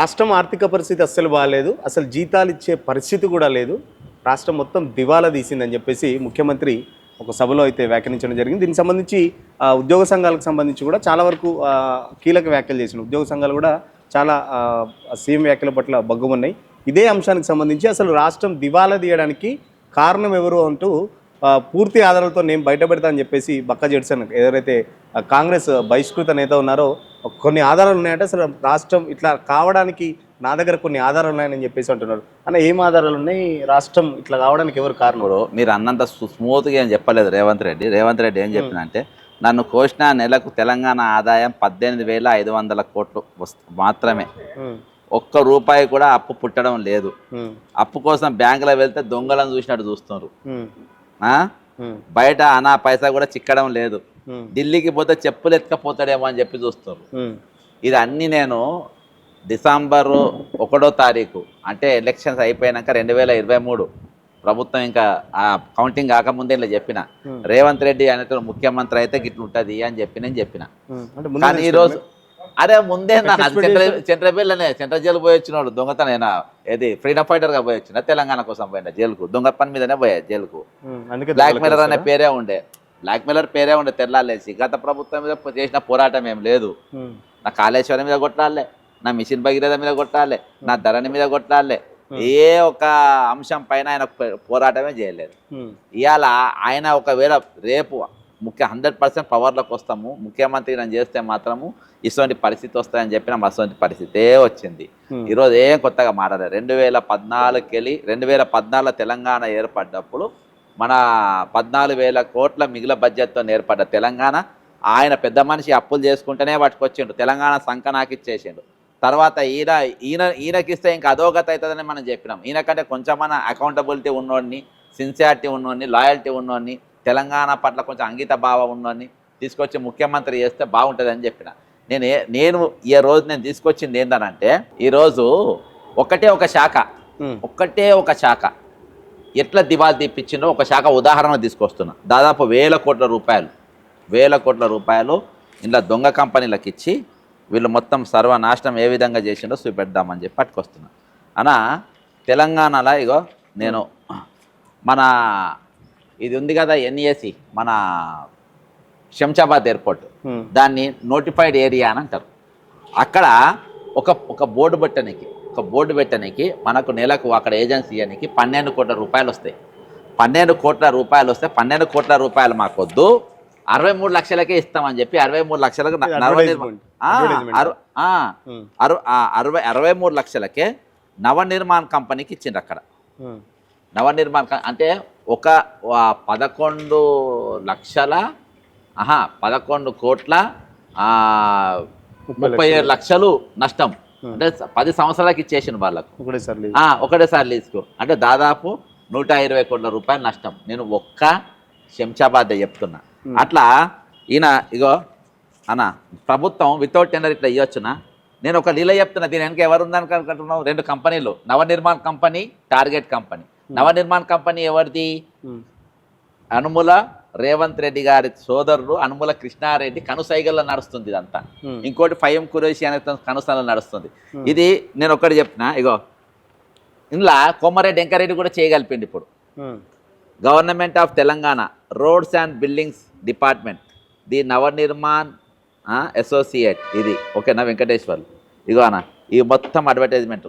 రాష్ట్రం ఆర్థిక పరిస్థితి అస్సలు బాగాలేదు, అసలు జీతాలు ఇచ్చే పరిస్థితి కూడా లేదు, రాష్ట్రం మొత్తం దివాలా తీసిందని చెప్పేసి ముఖ్యమంత్రి ఒక సభలో అయితే వ్యాఖ్యానించడం జరిగింది. దీనికి సంబంధించి ఉద్యోగ సంఘాలకు సంబంధించి కూడా చాలా వరకు కీలక వ్యాఖ్యలు చేసిన ఉద్యోగ సంఘాలు కూడా చాలా సీఎం వ్యాఖ్యల పట్ల బగ్గుమన్నాయి. ఇదే అంశానికి సంబంధించి అసలు రాష్ట్రం దివాలా తీయడానికి కారణం ఎవరు అంటూ పూర్తి ఆధారాలతో నేను బయటపెడతా అని చెప్పేసి బక్క జెడ్సన్ ఎవరైతే కాంగ్రెస్ బహిష్కృత నేత ఉన్నారో కొన్ని ఆధారాలు ఉన్నాయంటే అసలు రాష్ట్రం ఇట్లా కావడానికి నా దగ్గర కొన్ని ఆధారాలు ఉన్నాయని చెప్పేసి అంటున్నారు. అన్న ఏం ఆధారాలు ఉన్నాయి, రాష్ట్రం ఇట్లా కావడానికి ఎవరు కారణం? మీరు అన్నంత స్మూత్గా ఏం చెప్పలేదు రేవంత్ రెడ్డి ఏం చెప్పిన అంటే నన్ను కోసిన నెలకు తెలంగాణ ఆదాయం 18,500 కోట్లు మాత్రమే, ఒక్క రూపాయి కూడా అప్పు పుట్టడం లేదు, అప్పు కోసం బ్యాంకులో వెళ్తే దొంగలను చూసినట్టు చూస్తున్నారు, బయట అనా పైసా కూడా చిక్కడం లేదు, ఢిల్లీకి పోతే చెప్పులు ఎత్తుకపోతాడేమో అని చెప్పి చూస్తున్నారు. ఇది అన్నీ నేను డిసెంబర్ 1వ తారీఖు అంటే ఎలక్షన్స్ అయిపోయాక 2023 ప్రభుత్వం ఇంకా కౌంటింగ్ కాకముందే ఇలా చెప్పిన రేవంత్ రెడ్డి అనేట ముఖ్యమంత్రి అయితే గిట్ల ఉంటుంది అని చెప్పి నేను చెప్పిన. కానీ ఈరోజు అరే ముందే సెంట్రల్ జైలు పోయి వచ్చినాడు దొంగతన ఏది ఫ్రీడమ్ ఫైటర్గా పోయి వచ్చిన తెలంగాణ కోసం పోయిన జైలుకు, దొంగ పని మీదనే పోయా జైలుకు. బ్లాక్ మెయిలర్ అనే పేరే ఉండే తెల్లాలేసి గత ప్రభుత్వం మీద చేసిన పోరాటం ఏం లేదు. నా కాళేశ్వరం మీద కొట్లాడలే, నా మిషన్ భగీరథ మీద కొట్లాడలే, నా ధరణి మీద కొట్లాడలే, ఏ ఒక అంశం పైన ఆయన పోరాటమే చేయలేదు. ఇవాళ ఆయన ఒకవేళ రేపు 100% పవర్లోకి వస్తాము, ముఖ్యమంత్రి నేను చేస్తే మాత్రము ఇటువంటి పరిస్థితి వస్తాయని చెప్పిన అటువంటి పరిస్థితే వచ్చింది. ఈరోజు ఏం కొత్తగా మారలేదు. 2014 వెళ్ళి 2014 తెలంగాణ ఏర్పడ్డప్పుడు మన 14,000 కోట్ల మిగిలిన బడ్జెట్తో ఏర్పడ్డ తెలంగాణ ఆయన పెద్ద మనిషి అప్పులు చేసుకుంటేనే పట్టుకొచ్చిండు, తెలంగాణ సంకనాకి ఇచ్చేసిండు. తర్వాత ఈయనకిస్తే ఇంకా అధోగత అవుతుందని మనం చెప్పినాం. ఈయనకంటే కొంచెమన్నా అకౌంటబిలిటీ ఉన్నోడిని, సిన్సియారిటీ ఉన్నోడిని, లాయల్టీ ఉన్నోడిని, తెలంగాణ పట్ల కొంచెం అంకిత భావం ఉన్నోడిని తీసుకొచ్చి ముఖ్యమంత్రి చేస్తే బాగుంటుందని చెప్పిన. నేను ఈ రోజు నేను తీసుకొచ్చింది ఏంటనంటే ఈరోజు ఒకటే ఒక శాఖ ఎట్లా దివాళి తీపిచ్చిందో ఒక శాఖ ఉదాహరణ తీసుకొస్తున్నా. దాదాపు 1,000 కోట్ల రూపాయలు ఇలా దొంగ కంపెనీలకు ఇచ్చి వీళ్ళు మొత్తం సర్వనాశనం ఏ విధంగా చేసిండో చూపెడదామని చెప్పి పట్టుకొస్తున్నా. అనా తెలంగాణలో ఇగో నేను మన ఇది ఉంది కదా NAC మన శంషాబాద్ ఎయిర్పోర్ట్, దాన్ని నోటిఫైడ్ ఏరియా అని అంటారు. అక్కడ ఒక బోర్డు పెట్టడానికి మనకు నెలకు అక్కడ ఏజెన్సీ ఇవ్వడానికి 12 కోట్ల రూపాయలు వస్తాయి. 12 కోట్ల రూపాయలు వస్తే 12 కోట్ల రూపాయలు మాకొద్దు, 63 లక్షలకే ఇస్తామని చెప్పి 63 లక్షలకు 63 లక్షలకే నవనిర్మాణ్ కంపెనీకి ఇచ్చిండ్రు. అక్కడ నవనిర్మాణ్ అంటే ఒక 11 కోట్ల 37 లక్షలు నష్టం, అంటే 10 సంవత్సరాలకి ఇచ్చేసిండు వాళ్ళకు ఒకటేసారి లీజుకు, అంటే దాదాపు 120 కోట్ల రూపాయలు నష్టం. నేను ఒక్క శంషాబాద్ చెప్తున్నా. అట్లా ఈయన ఇగో అన్న ప్రభుత్వం వితౌట్ టెండర్ ఇట్లా ఇవ్వచ్చునా? నేను ఒక లీల చెప్తున్నా, దీని వెనక ఎవరు ఉందనుకుంటున్నావు? 2 కంపెనీలు, Navnirman company, target company. Navnirman company ఎవరిది? అనుముల రేవంత్ రెడ్డి గారి సోదరుడు అనుముల కృష్ణారెడ్డి కనుసైగల్లో నడుస్తుంది ఇదంతా. ఇంకోటి ఫైఎం కురేషి అనే కనుసైగల్లో నడుస్తుంది. ఇది నేను ఒకటి చెప్తున్నా, ఇగో ఇందులో కొమ్మరెడ్డి వెంకరెడ్డి కూడా చేయగలిపిండి. ఇప్పుడు government of Telangana roads and buildings department, the Navnirman associate, ఇది ఓకేనా వెంకటేశ్వర్లు. ఇగో అన్న ఈ మొత్తం అడ్వర్టైజ్మెంట్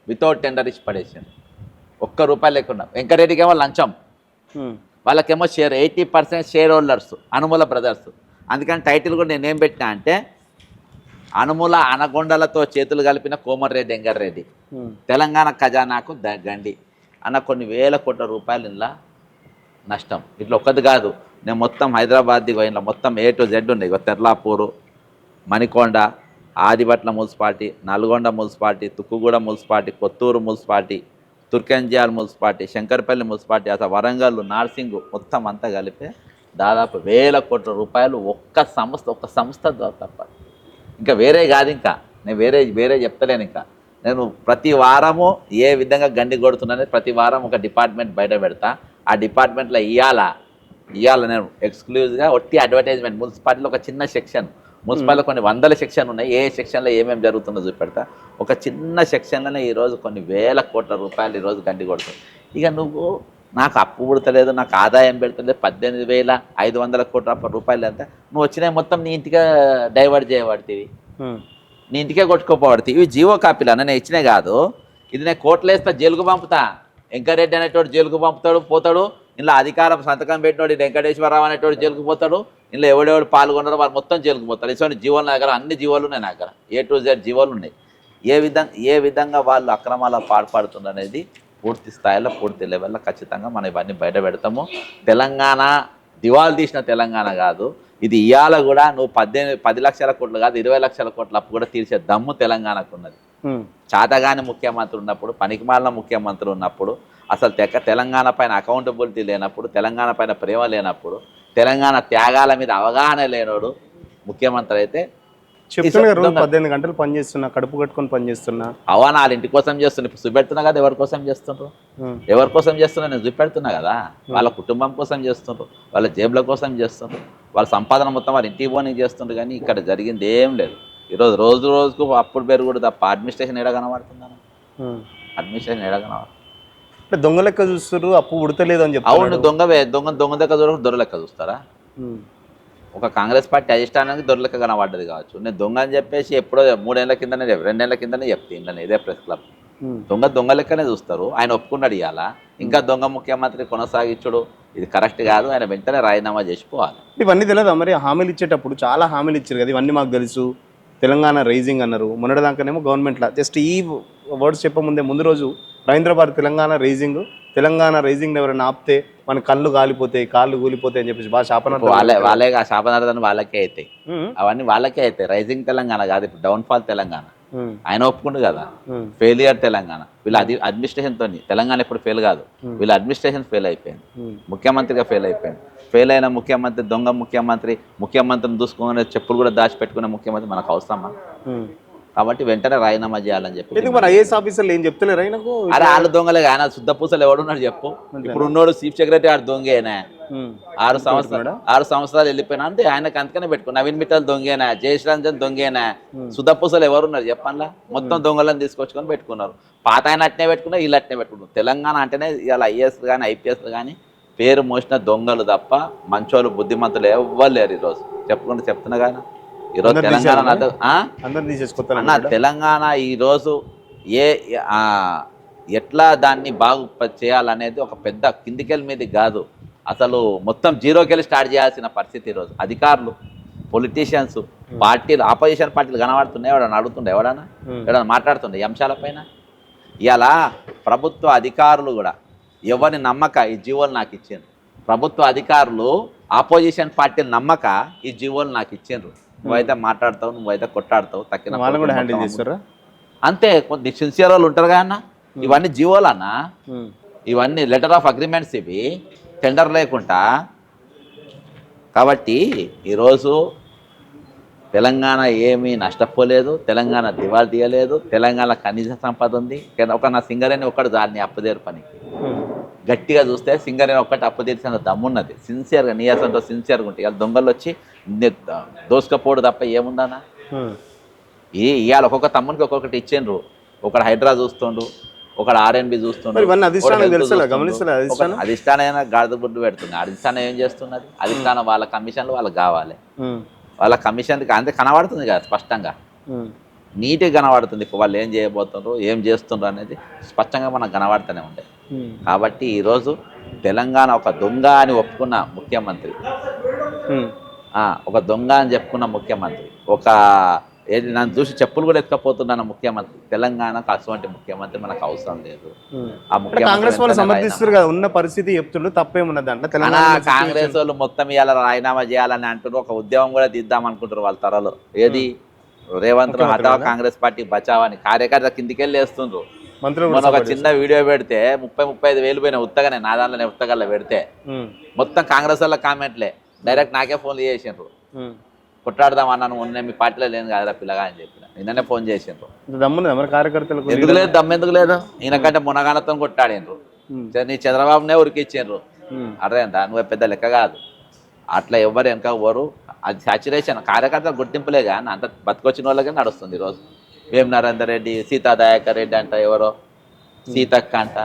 వితౌట్ టెండర్ ఇచ్చి పడేసాను, ₹1 లేకుండా. వెంకటరెడ్డికి ఏమో లంచం, వాళ్ళకేమో share 80% share holders Anumula brothers. అందుకని టైటిల్ కూడా నేనేం పెట్టినా అంటే అనుముల అనగొండలతో చేతులు కలిపిన కోమరెడ్డి వెంకటరెడ్డి, తెలంగాణ ఖజానాకు గండి అన్న. కొన్ని వేల కోట్ల రూపాయలు ఇలా నష్టం. ఇట్లా ఒక్కది కాదు, నేను మొత్తం హైదరాబాద్ పోయిన మొత్తం A to Z ఉన్నాయి. Terlapur, Manikonda, Adibatla municipality, Nalgonda municipality, Tukkuguda municipality, Kothur municipality, Turkayamjal municipality, Shankarpalli municipality, అసలు వరంగల్, నార్సింగ్ మొత్తం అంతా కలిపి దాదాపు 1,000 కోట్ల రూపాయలు ఒక్క సంస్థ తప్ప. ఇంకా వేరే కాదు, ఇంకా నేను వేరే చెప్తలేను. ఇంకా నేను ప్రతి వారము ఏ విధంగా గండి కొడుతున్నానే ప్రతి వారం ఒక డిపార్ట్మెంట్ బయట పెడతా. ఆ డిపార్ట్మెంట్లో ఇవాళ ఇవాళ నేను ఎక్స్క్లూజివ్గా ఒట్టి అడ్వర్టైజ్మెంట్ మున్సిపాలిటీలో ఒక చిన్న సెక్షన్, మున్సిపాలిటీలో కొన్ని వందల సెక్షన్ ఉన్నాయి, ఏ సెక్షన్లో ఏమేమి జరుగుతుందో చూపెడతా. ఒక చిన్న సెక్షన్లోనే ఈరోజు కొన్ని వేల కోట్ల రూపాయలు ఈరోజు గండి కొడుతుంది. ఇక నువ్వు నాకు అప్పు పుడతలేదు, నాకు ఆదాయం పెడతలేదు, 18,500 కోట్ల రూపాయలు అంతా నువ్వు వచ్చినాయి మొత్తం నీ ఇంటికే డైవర్ట్ చేయబడుతుంది, నీ ఇంటికే కొట్టుకోపోబడుతుంది. ఇవి జీవో కాపీలు అన్న నేను ఇచ్చినే కాదు, ఇది నేను కోర్టులో వేస్తా, జైలుకు పంపుతా. వెంకరెడ్డి అనేటోడు జైలుకు పంపుతాడు, పోతాడు. ఇందులో అధికారం సంతకం పెట్టినోడు వెంకటేశ్వరరావు అనేటోడు జైలుకు పోతాడు. ఇందులో ఎవడెవడు పాల్గొన్నారో వాళ్ళు మొత్తం జైలుకు పోతారు. ఇటువంటి జీవోలు నా దగ్గర, అన్ని జీవోలు ఉన్నాయి నా దగ్గర, A to Z జీవోలు ఉన్నాయి. ఏ విధంగా వాళ్ళు అక్రమాల పాల్పడుతున్నారు అనేది పూర్తి స్థాయిలో పూర్తి లెవెల్లో ఖచ్చితంగా మనం ఇవన్నీ బయట పెడతాము. తెలంగాణ దివాలు తీసిన తెలంగాణ కాదు ఇది. ఇవాళ కూడా నువ్వు 10 లక్షల కోట్లు కాదు 20 లక్షల కోట్ల అప్పు కూడా తీర్చే దమ్ము తెలంగాణకు ఉన్నది. చాతగాని ముఖ్యమంత్రి ఉన్నప్పుడు, పనికిమాలిన ముఖ్యమంత్రి ఉన్నప్పుడు, అసలు తెలంగాణ పైన అకౌంటబిలిటీ లేనప్పుడు, తెలంగాణ పైన ప్రేమ లేనప్పుడు, తెలంగాణ త్యాగాల మీద అవగాహన లేనోడు ముఖ్యమంత్రి అయితే చెప్తున్నా రోజు 18 గంటలు పనిచేస్తున్నా, కడుపు కట్టుకొని పనిచేస్తున్నా. అవనా వాళ్ళ ఇంటి కోసం చేస్తున్నా. ఇప్పుడు చూపెడుతున్నా కదా ఎవరి కోసం చేస్తుండ్రు, ఎవరి కోసం చేస్తున్నా నేను చూపెడుతున్నా కదా. వాళ్ళ కుటుంబం కోసం చేస్తుండ్రు, వాళ్ళ జేబుల కోసం చేస్తుండ్రు, వాళ్ళ సంపాదన మొత్తం వాళ్ళ ఇంటికి పోనీ చేస్తుండ్రు. కానీ ఇక్కడ జరిగింది ఏం లేదు. ఈరోజు రోజుకు అప్పుడు పెరుగుడు తప్ప అడ్మినిస్ట్రేషన్ ఎడ కనబడుతుందా? అడ్మినిస్ట్రేషన్ ఎడ కనబడుతుంది? దొంగ లెక్క చూస్తారు, అప్పు ఉడతలేదు అని చెప్పి. అవును, దొంగ లెక్క చూడక దొర లెక్క చూస్తారా? ఒక కాంగ్రెస్ పార్టీ అధిష్టానానికి దొర లెక్క కనబడ్డది కావచ్చు. నేను దొంగ అని చెప్పేసి ఎప్పుడో 3 ఏళ్ల కిందనే 2 ఏళ్ల కిందనే చెప్తే ఇదే ప్రెస్ క్లబ్. దొంగ లెక్కనే చూస్తారు. ఆయన ఒప్పుకున్నాడు ఇవాళ. ఇంకా దొంగ ముఖ్యమంత్రి కొనసాగించుడు ఇది కరెక్ట్ కాదు. ఆయన వెంటనే రాజీనామా చేసిపోవాలి. ఇవన్నీ తెలియదా మరి? హామీలు ఇచ్చేటప్పుడు చాలా హామీలు ఇచ్చారు కదా, ఇవన్నీ మాకు తెలుసు. తెలంగాణ రైజింగ్ అన్నారు, మొన్నటిదాకానేమో గవర్నమెంట్లో జస్ట్ ఈ వర్డ్స్ చెప్పముందే ముందు రోజు రవీంద్రబాద్ తెలంగాణ రైజింగ్ ఎవరైనా ఆపితే మన కళ్ళు కాలిపోతాయి, కాళ్ళు కూలిపోతాయి అని చెప్పేసి బాగా వాళ్ళే శాపనార్థాన్ని వాళ్ళకే అవుతాయి. అవన్నీ వాళ్ళకే అవుతాయి. రైజింగ్ తెలంగాణ కాదు, ఇప్పుడు డౌన్ఫాల్ తెలంగాణ. ఆయన ఒప్పుకుండు కదా, ఫెయిలియర్ తెలంగాణ. వీళ్ళ అడ్మినిస్ట్రేషన్ తోని తెలంగాణ ఎప్పుడు ఫెయిల్ కాదు, వీళ్ళ అడ్మినిస్ట్రేషన్ ఫెయిల్ అయిపోయింది. ముఖ్యమంత్రిగా ఫెయిల్ అయిపోయింది. ఫెయిల్ అయిన ముఖ్యమంత్రి, దొంగ ముఖ్యమంత్రిని దూసుకునే చెప్పులు కూడా దాచిపెట్టుకునే ముఖ్యమంత్రి మనకు అవసరమా? కాబట్టి వెంటనే రాజీనామా చేయాలని చెప్పి. ఐఏఎస్ ఆఫీసర్లు ఏం చెప్తలేరు ఆయనకు? అరే వాళ్ళు దొంగలే, ఆయన శుద్ధ పూసలు ఎవడున్నాడు చెప్పు? ఇప్పుడు ఉన్నోడు చీఫ్ సెక్రటరీ ఆడు దొంగేనా? 6 సంవత్సరాలు వెళ్ళిపోయినా అంటే ఆయనకు అంతకనే పెట్టుకో. నవీన్ మిట్టల్ దొంగేనా, జయశ్రంజన్ దొంగేనా, శుద్ధ పూసలు ఎవరున్నారు చెప్పంలా? మొత్తం దొంగలను తీసుకొచ్చుకొని పెట్టుకున్నారు. పాత ఆయన అట్నే పెట్టుకున్నారు, వీళ్ళు అట్నే పెట్టుకున్నారు. తెలంగాణ అంటేనే ఇలా ఐఏఎస్లు కానీ ఐపీఎస్లు కానీ పేరు మోసిన దొంగలు తప్ప మంచోళ్ళు బుద్ధిమంతులు ఎవ్వరు లేరు. ఈరోజు చెప్తున్నా కానీ ఈరోజు తెలంగాణ తెలంగాణ ఈరోజు ఎట్లా దాన్ని బాగు చేయాలనేది ఒక పెద్ద కిందికెళ్ళి మీది కాదు, అసలు మొత్తం జీరోకెళ్ళి స్టార్ట్ చేయాల్సిన పరిస్థితి ఈరోజు. అధికారులు, పొలిటీషియన్స్, పార్టీలు, ఆపోజిషన్ పార్టీలు కనబడుతున్నాయి. ఎవడన్నా అడుగుతుండే, ఎవడన్నా మాట్లాడుతుండే ఈ అంశాలపైన? ఇలా ప్రభుత్వ అధికారులు కూడా ఎవరిని నమ్మక ఈ జీవోలు నాకు ఇచ్చిండ్రు. ప్రభుత్వ అధికారులు ఆపోజిషన్ పార్టీలు నమ్మక ఈ జీవోలు నాకు ఇచ్చిండ్రు. నువ్వైతే మాట్లాడతావు, నువ్వైతే కొట్టాడతావు, తక్కిన అంతే. కొంత సిన్సియర్ వాళ్ళు ఉంటారు కదా. ఇవన్నీ జీవోలు అన్న, ఇవన్నీ లెటర్ ఆఫ్ అగ్రిమెంట్స్, ఇవి టెండర్ లేకుండా. కాబట్టి ఈరోజు తెలంగాణ ఏమీ నష్టపోలేదు, తెలంగాణ దివాళ తీయలేదు, తెలంగాణ ఖనిజ సంపద ఉంది. ఒక నా సింగరేణి ఒక్కడు దాన్ని అప్పుదేరు పనికి గట్టిగా చూస్తే సింగరేణి ఒక్కటి అప్పు తీర్చిన దమ్మున్నది. సిన్సియర్గా నీయాసంతో సిన్సియర్గా ఉంటాయి. ఇవాళ దొంగలు వచ్చి దోసుకపోడు తప్ప ఏముందన్నా? ఇవాళ ఒక్కొక్క తమ్మునికి ఒక్కొక్కటి ఇచ్చిండ్రు. ఒకడు హైడ్రా చూస్తుండ్రు, ఒకడు RNB చూస్తుండ్రు. అధిష్టానం గాడిద గుడ్డు పెడుతుంది. అధిష్టానం ఏం చేస్తున్నది? అధిష్టానం వాళ్ళ కమిషన్లు వాళ్ళకి కావాలి. వాళ్ళ కమిషన్కి అంతే కనబడుతుంది కదా స్పష్టంగా, నీట్గా కనబడుతుంది. వాళ్ళు ఏం చేయబోతుండ్రు, ఏం చేస్తుండ్రు అనేది స్పష్టంగా మనకు కనబడుతూనే ఉంటాయి. కాబట్టి ఈరోజు తెలంగాణ ఒక దొంగ అని ఒప్పుకున్న ముఖ్యమంత్రి, ఒక దొంగ అని చెప్పుకున్న ముఖ్యమంత్రి, నన్ను చూసి చెప్పులు కూడా ఎత్తుకపోతున్నాను ముఖ్యమంత్రి. తెలంగాణకు అటువంటి ముఖ్యమంత్రి మనకు అవసరం లేదు. ఆ ముఖ్యమంత్రి ఉన్న పరిస్థితి చెప్తుండ్రు, తప్పేమున్నది అంటే కాంగ్రెస్ వాళ్ళు మొత్తం ఇవాళ రాజీనామా చేయాలని అంటున్నారు. ఒక ఉద్యమం కూడా తీద్దాం అనుకుంటారు వాళ్ళ తరలో. ఏది రేవంత్ హఠావా కాంగ్రెస్ పార్టీ బచావ్ అని కార్యకర్త కిందికెళ్ళి వేస్తుండ్రు. మనం ఒక చిన్న వీడియో పెడితే 30-35 వేలు పోయిన ఉత్తగానే, నా దాంట్లోనే ఉత్తగల్లో పెడితే మొత్తం కాంగ్రెస్ వాళ్ళ కామెంట్లే. డైరెక్ట్ నాకే ఫోన్లు చేసిండ్రు, కొట్లాడదాం అన్నాను, ఉన్న మీ పార్టీలో లేను కదా పిల్లగా అని చెప్పిన. నిన్ననే ఫోన్ చేసిండ్రు. ఎందుకు లేదు దమ్ము, ఎందుకు లేదు? ఈయనకంటే మునగానతో కొట్లాడిండ్రు. నీ చంద్రబాబునే ఉరికిచ్చిండ్రు. అర్థమైందా? నువ్వు పెద్ద లెక్క కాదు. అట్లా ఎవరు వెనక పోరు. అది సాచురేషన్ కార్యకర్తలు గుర్తింపులే కానీ అంత బతికొచ్చిన వాళ్ళకే నడుస్తుంది ఈరోజు. వేం నరేందర్ రెడ్డి, సీతా దయాకర్ రెడ్డి అంట, ఎవరో సీతక్క అంట.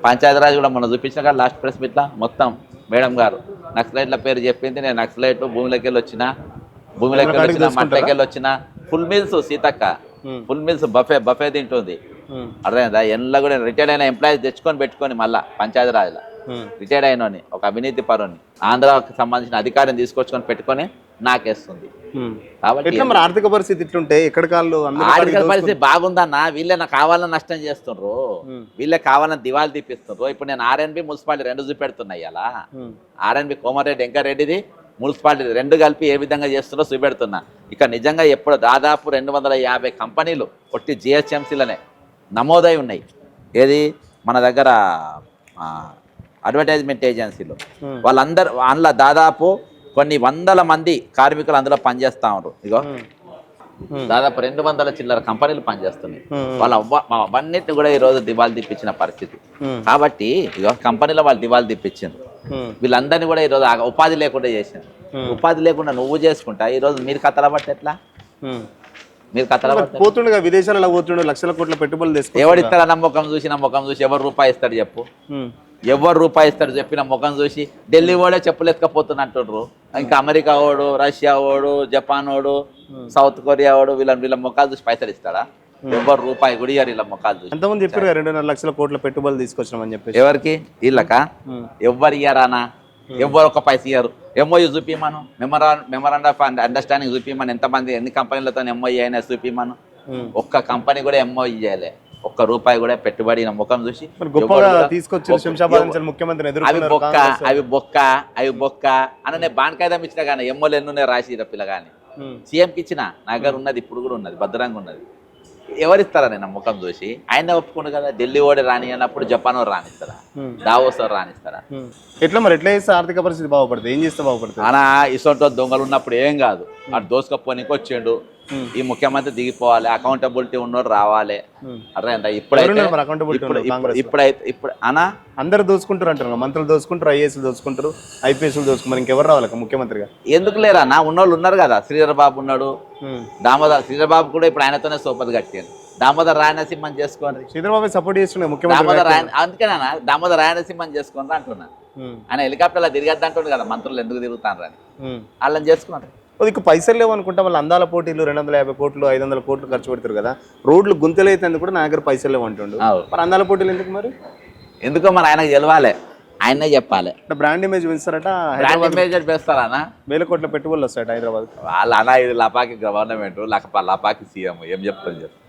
పంచాయతీరాజ్ కూడా మొన్న చూపించిన కదా లాస్ట్ ప్రెస్ మీట్లా మొత్తం మేడం గారు నక్సలైట్ల పేరు చెప్పింది. నేను నక్సలైట్ భూమిలోకి వెళ్ళి వచ్చిన మట్లకి వెళ్ళి వచ్చిన. Full meals Seethakka, full meals buffet తింటుంది. అర్థమైందా? ఎన్లో కూడా రిటైర్డ్ అయిన ఎంప్లాయీస్ తెచ్చుకొని పెట్టుకొని మళ్ళీ పంచాయతీరాజ్లో రిటైర్డ్ అయినోని ఒక అవినీతి పరుని ఆంధ్రాకి సంబంధించిన అధికారిని తీసుకొచ్చుకొని పెట్టుకొని నాకేస్తుంది. కాబట్టి ఆర్థిక పరిస్థితి ఇట్లుంటే ఎక్కడ కాళ్ళు ఆర్థిక పరిస్థితి బాగుందన్న. వీళ్ళే నాకు కావాలని నష్టం చేస్తుండ్రు, వీళ్ళే కావాలని దివాళి తీపిస్తుండ్రు. ఇప్పుడు నేను ఆర్ఎన్బి మున్సిపాలిటీ 2 చూపెడుతున్నాయి. అలా ఆర్ఎన్బి కోమారెడ్డి వెంకారెడ్డిది మున్సిపాలిటీ 2 కలిపి ఏ విధంగా చేస్తుందో చూపెడుతున్నా. ఇక నిజంగా ఎప్పుడు దాదాపు 250 కంపెనీలు ఒట్టి జిహెచ్ఎంసీలనే నమోదై ఉన్నాయి. ఏది మన దగ్గర అడ్వర్టైజ్మెంట్ ఏజెన్సీలు. వాళ్ళందరూ అందులో దాదాపు కొన్ని వందల మంది కార్మికులు అందులో పనిచేస్తా ఉన్నారు. ఇగో దాదాపు 200 చిల్లర కంపెనీలు పనిచేస్తున్నాయి. అవన్నిటిని కూడా ఈరోజు దివాళి తిప్పించిన పరిస్థితి. కాబట్టి ఇగో కంపెనీలో వాళ్ళు దివాళి తిప్పించారు. వీళ్ళందరినీ కూడా ఈరోజు ఉపాధి లేకుండా చేశారు. ఉపాధి లేకుండా నువ్వు చేసుకుంటా ఈరోజు మీరు కథల బట్టి ఎట్లా? మీరు కథల పోతుండగా విదేశాలలో పోతుండే లక్షల కోట్ల పెట్టుబడులు తెచ్చుకో. ఎవరిస్తారన్న ముఖం చూసి ఎవరు రూపాయి ఇస్తాడు చెప్పు? ఎవరు రూపాయి ఇస్తాడు చెప్పిన ముఖం చూసి? ఢిల్లీ వాడే చెప్పులు ఎత్తుకపోతున్నట్టుండ్రు. ఇంకా అమెరికా వాడు, రష్యా వాడు, జపాన్ వాడు, సౌత్ కొరియా వాడు వీళ్ళ ముఖాలు చూసి పైసలు ఇస్తాడా? ఎవరు రూపాయి కూడా ఇయ్యారు వీళ్ళ ముఖాలు చూసి. ఎంతమంది చెప్పారు 2.5 లక్షల కోట్ల పెట్టుబడులు తీసుకొచ్చినామని చెప్పి? ఎవరికి? వీళ్ళకా? ఎవరు ఇయ్యారానా? ఎవరు ఒక పైస ఇయ్యారు. ఎంఓయూ చూపిమను, మెమరాండం ఆఫ్ అండర్స్టాండింగ్ చూపిమను. ఎంతమంది ఎన్ని కంపెనీలతో ఎంఓయూ అయినా చూపిమను. ఒక్క కంపెనీ కూడా ఎంఓయూ చేయలే. ఒక్క రూపాయి కూడా పెట్టుబడి ముఖం చూసి అవి బొక్క అని నేను బాన్కాయిదాం ఇచ్చిన కానీ ఎమ్మోలు ఎన్నునే రాసి పిల్లగాని సీఎంకి ఇచ్చిన. నా దగ్గర ఉన్నది, ఇప్పుడు కూడా ఉన్నది, భద్రంగా ఉన్నది. ఎవరిస్తారా నేను ముఖం చూసి? ఆయన ఒప్పుకోండు కదా. ఢిల్లీ ఓడి రాని అన్నప్పుడు జపాన్ వాడు రానిస్తారా? దావోస్ వాడు రానిస్తారా? ఎట్లా మరి ఎట్లా చేస్తే ఆర్థిక పరిస్థితి బాగుపడుతుంది? ఏం చేస్తే బాగుపడుతుంది? అనా ఇసొంటో దొంగలు ఉన్నప్పుడు ఏం కాదు. అటు దోసుకపోనికి వచ్చిండు. ఈ ముఖ్యమంత్రి దిగిపోవాలి, అకౌంటబిలిటీ ఉన్నోడు రావాలి. అర్థమైందా? ఇప్పుడు అనా అందరు దోసుకుంటారు అంటారు. మంత్రులు దోసుకుంటారు, ఐఏఎస్లు దోసుకుంటారు, ఐపీఎస్లు దోసుకుంటారు. ఇంకెవరు రావాలి ముఖ్యమంత్రిగా? ఎందుకు లేరా? నా ఉన్నోళ్ళు ఉన్నారు కదా. శ్రీధర్ బాబు ఉన్నాడు, దామోదర్. శ్రీధర్ బాబు కూడా ఇప్పుడు ఆయనతోనే సోపతి కట్టాను. దామోదర్ రాయనసింహని చేసుకోండి. శ్రీధర్ బాబు సపోర్ట్ చేస్తున్నాయి ముఖ్యమంత్రి. అందుకేనా దామోదర్ రాయనసింహని చేసుకోండి అంటున్నా. ఆయన హెలికాప్టర్లో తిరిగద్దు అంటుండే కదా మంత్రులు ఎందుకు తిరుగుతాను అని. వాళ్ళని చేసుకున్నారు. ఇక పైసలు లేవు అనుకుంటా. వాళ్ళు అందాల పోటీలు 250 కోట్లు 500 కోట్లు ఖర్చు పెడతారు కదా. రోడ్లు గుంతలైతే కూడా నా దగ్గర పైసలు లేవు అంటుండు. మరి అందాల పోటీలు ఎందుకు? మరి ఎందుకో మరి ఆయనకు తెలవాలి, ఆయనే చెప్పాలి. బ్రాండ్ ఇమేజ్ పెంచుతారట. బ్రాండ్ ఇమేజ్ పెంచుతారా? 1000 కోట్ల పెట్టుబడులు వస్తాయట హైదరాబాద్. వాళ్ళు అలా ఇది లపాకి గవర్నమెంట్, లపాకి సీఎం ఏం చెప్తాను చెప్పు.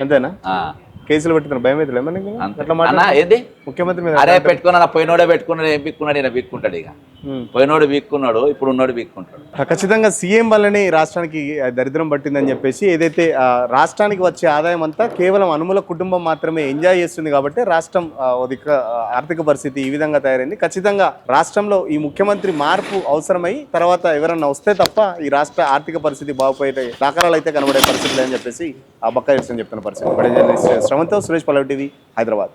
అంతేనా? కేసులు పెట్టుకున్నారు. భయం అయితే ఏది ముఖ్యమంత్రి మీద? అరే పెట్టుకున్నా, పోయినోడే పెట్టుకున్నాడు. ఏం బిక్కున్నాడు? ఈయన బిక్కుంటాడు. ఇక పోయినోడు బిక్కున్నాడు, ఇప్పుడు ఉన్నోడు బిక్కుంటాడు. ఖచ్చితంగా సీఎం వల్లనే రాష్ట్రానికి దరిద్రం పట్టిందని చెప్పేసి ఏదైతే రాష్ట్రానికి వచ్చే ఆదాయం అంతా కేవలం అనుమూల కుటుంబం మాత్రమే ఎంజాయ్ చేస్తుంది. కాబట్టి రాష్ట్రం ఆర్థిక పరిస్థితి ఈ విధంగా తయారైంది. ఖచ్చితంగా రాష్ట్రంలో ఈ ముఖ్యమంత్రి మార్పు అవసరమై తర్వాత ఎవరన్నా వస్తే తప్ప ఈ రాష్ట్ర ఆర్థిక పరిస్థితి బాగుపోయే దాఖలాలు అయితే కనబడే పరిస్థితులు అని చెప్పేసి ఆ బక్కా చెప్తున్న పరిస్థితి. శ్రవంతో సురేష్ పల్లవి టీవీ, హైదరాబాద్.